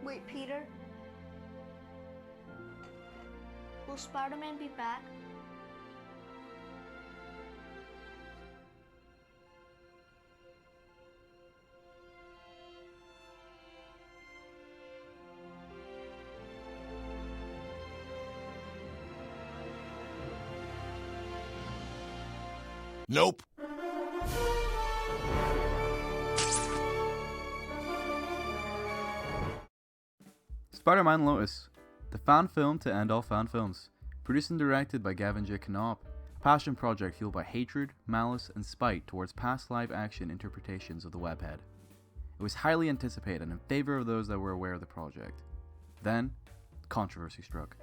Wait, Peter? Will Spider-Man be back? Nope. Spider-Man Lotus, the fan film to end all fan films. Produced and directed by Gavin J. Knopp, a passion project fueled by hatred, malice, and spite towards past live-action interpretations of the webhead. It was highly anticipated and in favor of those that were aware of the project. Then, controversy struck.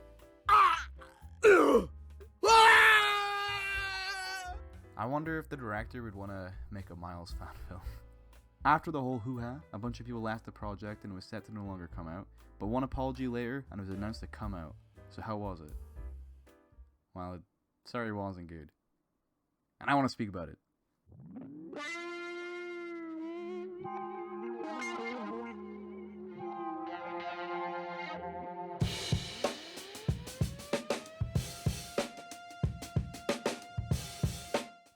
I wonder if the director would want to make a Miles fan film. After the whole hoo-ha, a bunch of people left the project and it was set to no longer come out, but one apology later and it was announced to come out. So how was it? Well, sorry it wasn't good. And I want to speak about it.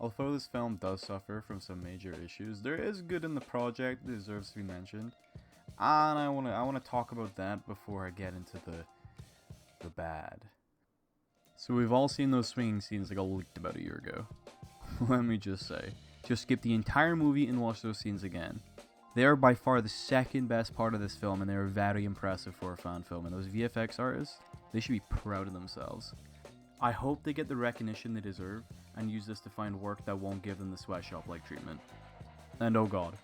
Although this film does suffer from some major issues, there is good in the project that deserves to be mentioned. And I wanna talk about that before I get into the bad. So we've all seen those swinging scenes that got leaked about a year ago. Let me just say, just skip the entire movie and watch those scenes again. They are by far the second best part of this film, and they are very impressive for a fan film. And those VFX artists, they should be proud of themselves. I hope they get the recognition they deserve and use this to find work that won't give them the sweatshop-like treatment. And oh god,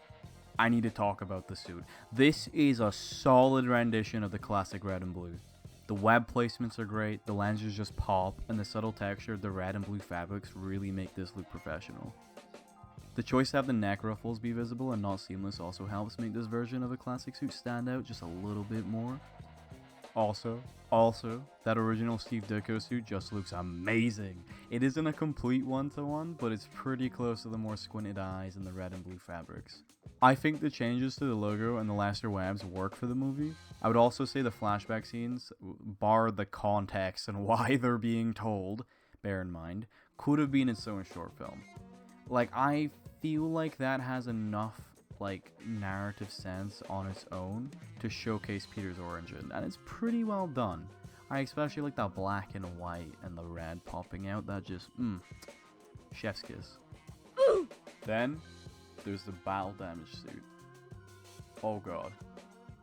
I need to talk about the suit. This is a solid rendition of the classic red and blue. The web placements are great, the lenses just pop, and the subtle texture of the red and blue fabrics really make this look professional. The choice to have the neck ruffles be visible and not seamless also helps make this version of a classic suit stand out just a little bit more. Also, that original Steve Ditko suit just looks amazing. It isn't a complete one-to-one, but it's pretty close to the more squinted eyes and the red and blue fabrics. I think the changes to the logo and the laser webs work for the movie. I would also say the flashback scenes, bar the context and why they're being told, bear in mind, could have been its own short film. Like, I feel like that has enough narrative sense on its own to showcase Peter's origin, and it's pretty well done. I especially like that black and white and the red popping out. That just chef's kiss. Then there's the battle damage suit. Oh god,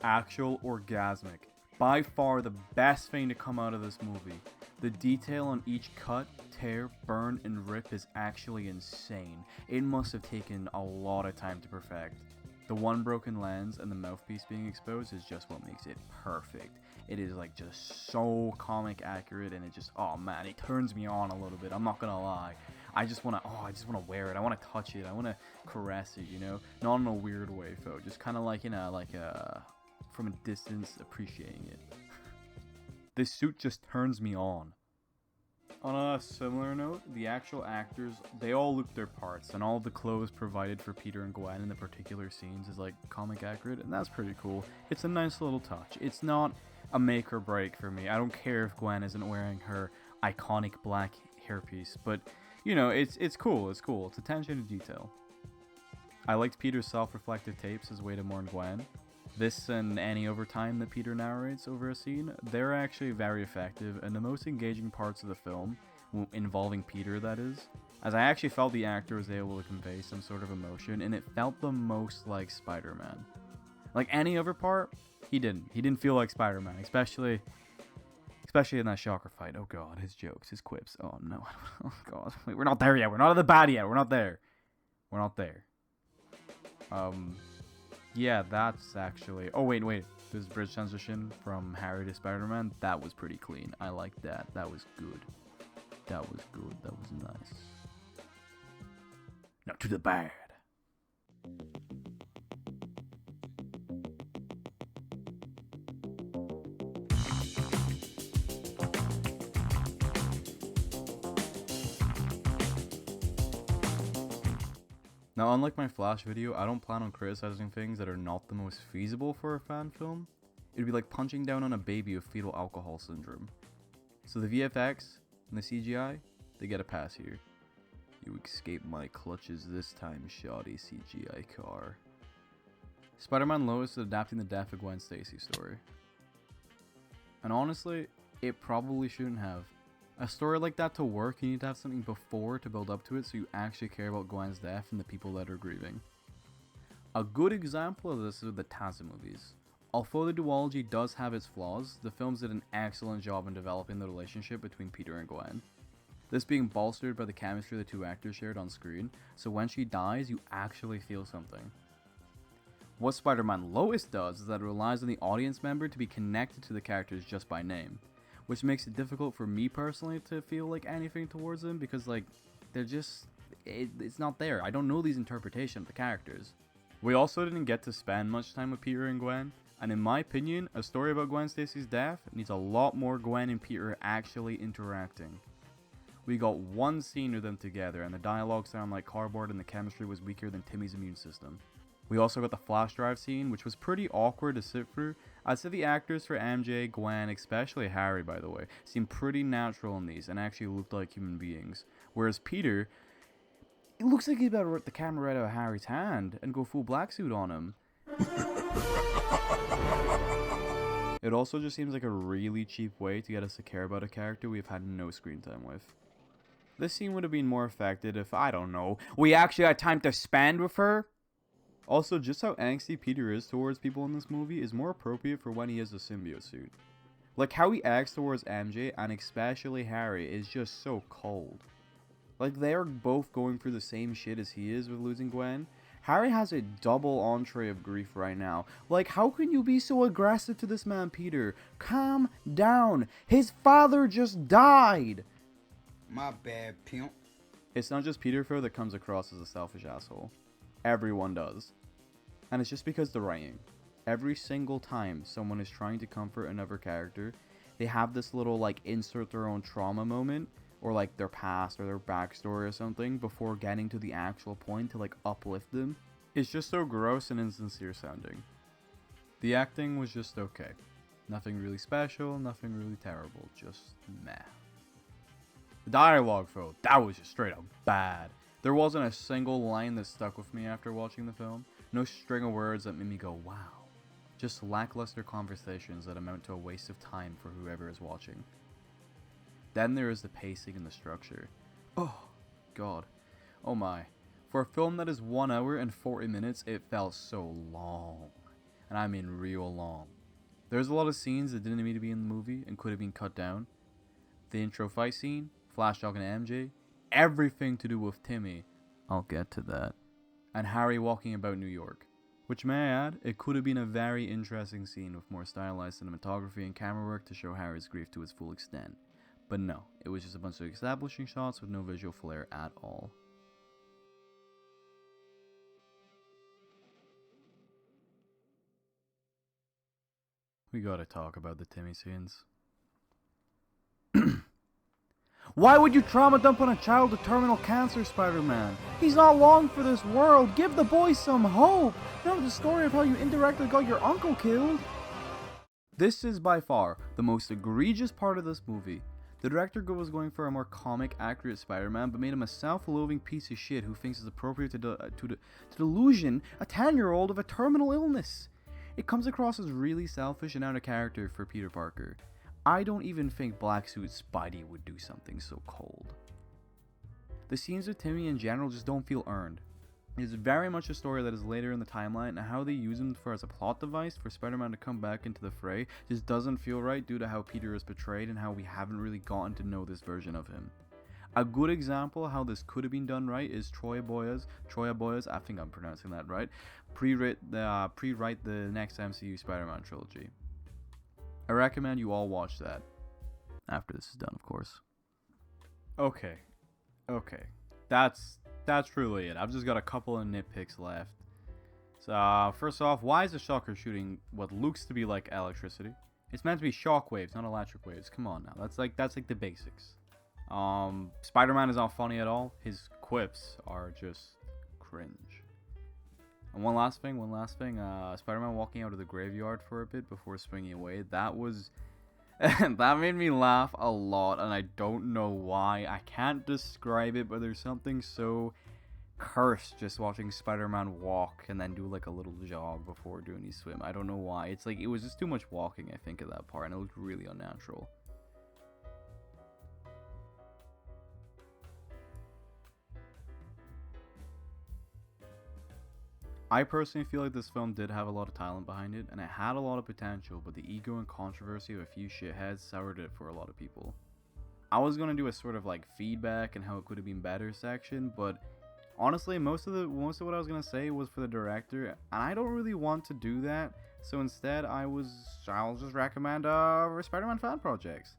actual orgasmic. By far the best thing to come out of this movie. The detail on each cut, tear, burn, and rip is actually insane. It must have taken a lot of time to perfect. The one broken lens and the mouthpiece being exposed is just what makes it perfect. It is just so comic accurate, and it just, oh man, it turns me on a little bit, I'm not gonna lie. I just wanna wear it, I wanna touch it, I wanna caress it, you know? Not in a weird way, though, just kinda from a distance appreciating it. This suit just turns me on. On a similar note, the actual actors, they all look their parts, and all the clothes provided for Peter and Gwen in the particular scenes is comic accurate, and that's pretty cool. It's a nice little touch. It's not a make or break for me. I don't care if Gwen isn't wearing her iconic black hairpiece, but you know, it's cool, it's cool. It's attention to detail. I liked Peter's self-reflective tapes as way to mourn Gwen. This and any overtime that Peter narrates over a scene, they're actually very effective and the most engaging parts of the film, involving Peter that is, as I actually felt the actor was able to convey some sort of emotion, and it felt the most like Spider-Man. Like any other part, he didn't feel like Spider-Man, especially in that shocker fight. Oh god, his jokes, his quips, oh no, oh god, wait, we're not there yet, we're not at the bad yet, we're not there. Yeah, that's actually... Oh, wait. This bridge transition from Harry to Spider-Man, that was pretty clean. I like that. That was good. That was nice. Now to the bad. Now, unlike my Flash video, I don't plan on criticizing things that are not the most feasible for a fan film. It'd be like punching down on a baby with fetal alcohol syndrome. So the VFX and the CGI, they get a pass here. You escaped my clutches this time, shoddy CGI car. Spider-Man Lotus is adapting the death of Gwen Stacy story. And honestly, it probably shouldn't have. A story like that to work, you need to have something before to build up to it so you actually care about Gwen's death and the people that are grieving. A good example of this is the Taza movies. Although the duology does have its flaws, the films did an excellent job in developing the relationship between Peter and Gwen. This being bolstered by the chemistry the two actors shared on screen, so when she dies, you actually feel something. What Spider-Man Lotus does is that it relies on the audience member to be connected to the characters just by name, which makes it difficult for me personally to feel like anything towards them because like they're just, it's not there. I don't know these interpretations of the characters. We also didn't get to spend much time with Peter and Gwen, and in my opinion, a story about Gwen Stacy's death needs a lot more Gwen and Peter actually interacting. We got one scene with them together, and the dialogue sounded like cardboard and the chemistry was weaker than Timmy's immune system. We also got the flash drive scene, which was pretty awkward to sit through. I'd say the actors for MJ, Gwen, especially Harry by the way, seemed pretty natural in these and actually looked like human beings. Whereas Peter, it looks like he's about to rip the camera right out of Harry's hand and go full black suit on him. It also just seems like a really cheap way to get us to care about a character we've had no screen time with. This scene would have been more effective if, I don't know, we actually had time to spend with her. Also, just how angsty Peter is towards people in this movie is more appropriate for when he has a symbiote suit. Like how he acts towards MJ and especially Harry is just so cold. Like they are both going through the same shit as he is with losing Gwen. Harry has a double entree of grief right now. Like how can you be so aggressive to this man, Peter? Calm down. His father just died. My bad, pimp. It's not just Peter though that comes across as a selfish asshole. Everyone does. And it's just because the writing. Every single time someone is trying to comfort another character, they have this little like insert their own trauma moment or like their past or their backstory or something before getting to the actual point to like uplift them. It's just so gross and insincere sounding. The acting was just okay. Nothing really special, nothing really terrible, just meh. The dialogue though, that was just straight up bad. There wasn't a single line that stuck with me after watching the film. No string of words that made me go, wow. Just lackluster conversations that amount to a waste of time for whoever is watching. Then there is the pacing and the structure. Oh, God. Oh my. For a film that is 1 hour and 40 minutes, it felt so long. And I mean real long. There's a lot of scenes that didn't need to be in the movie and could have been cut down. The intro fight scene, Flash talking to MJ, everything to do with Timmy. I'll get to that. And Harry walking about New York. Which, may I add, it could have been a very interesting scene with more stylized cinematography and camera work to show Harry's grief to its full extent. But no, it was just a bunch of establishing shots with no visual flair at all. We gotta talk about the Timmy scenes. Why would you trauma dump on a child with terminal cancer, Spider-Man? He's not long for this world. Give the boy some hope. Not the story of how you indirectly got your uncle killed. This is by far the most egregious part of this movie. The director was going for a more comic, accurate Spider-Man, but made him a self-loathing piece of shit who thinks it's appropriate to delusion a 10-year-old of a terminal illness. It comes across as really selfish and out of character for Peter Parker. I don't even think Black Suit Spidey would do something so cold. The scenes with Timmy in general just don't feel earned. It is very much a story that is later in the timeline, and how they use him as a plot device for Spider-Man to come back into the fray just doesn't feel right due to how Peter is portrayed and how we haven't really gotten to know this version of him. A good example of how this could have been done right is Troy Boyes, I think I'm pronouncing that right, pre-write the next MCU Spider-Man trilogy. I recommend you all watch that. After this is done, of course. Okay. That's really it. I've just got a couple of nitpicks left. So, first off, why is the shocker shooting what looks to be like electricity? It's meant to be shock waves, not electric waves. Come on now. That's like the basics. Spider-Man is not funny at all. His quips are just cringe. And one last thing, Spider-Man walking out of the graveyard for a bit before swinging away, that was, that made me laugh a lot, and I don't know why. I can't describe it, but there's something so cursed just watching Spider-Man walk and then do like a little jog before doing his swim. I don't know why. It's like, it was just too much walking, I think, at that part, and it looked really unnatural. I personally feel like this film did have a lot of talent behind it, and it had a lot of potential, but the ego and controversy of a few shitheads soured it for a lot of people. I was going to do a sort of like feedback and how it could have been better section, but honestly, most of what I was going to say was for the director, and I don't really want to do that, so instead I'll just recommend Spider-Man fan projects.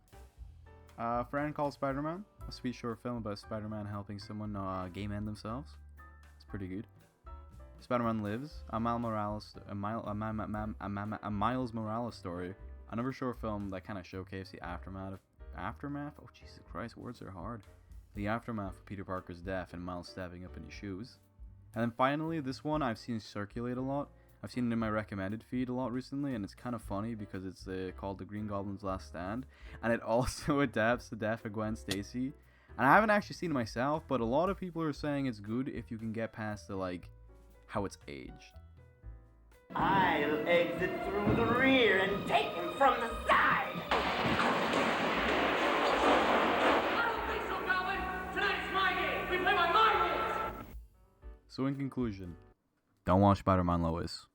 A Friend Called Spider-Man, a sweet short film about Spider-Man helping someone game end themselves. It's pretty good. Spider-Man Lives, a Miles Morales story, another short film that kind of showcased the aftermath. Oh Jesus Christ, words are hard. The aftermath of Peter Parker's death and Miles stabbing up in his shoes. And then finally, this one I've seen circulate a lot. I've seen it in my recommended feed a lot recently, and it's kind of funny because it's called The Green Goblin's Last Stand, and it also adapts the death of Gwen Stacy. And I haven't actually seen it myself, but a lot of people are saying it's good if you can get past the like how it's aged. I'll exit through the rear and take him from the side. I don't think so, Calvin. Tonight's my game. We play by my rules. So in conclusion, don't watch Spider-Man Lois.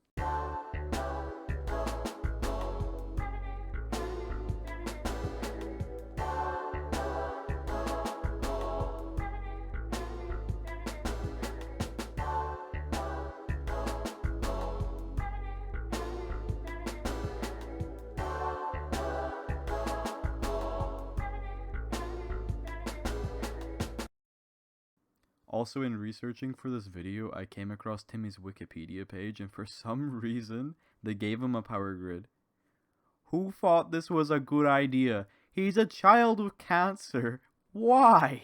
Also, in researching for this video, I came across Timmy's Wikipedia page, and for some reason, they gave him a power grid. Who thought this was a good idea? He's a child with cancer. Why?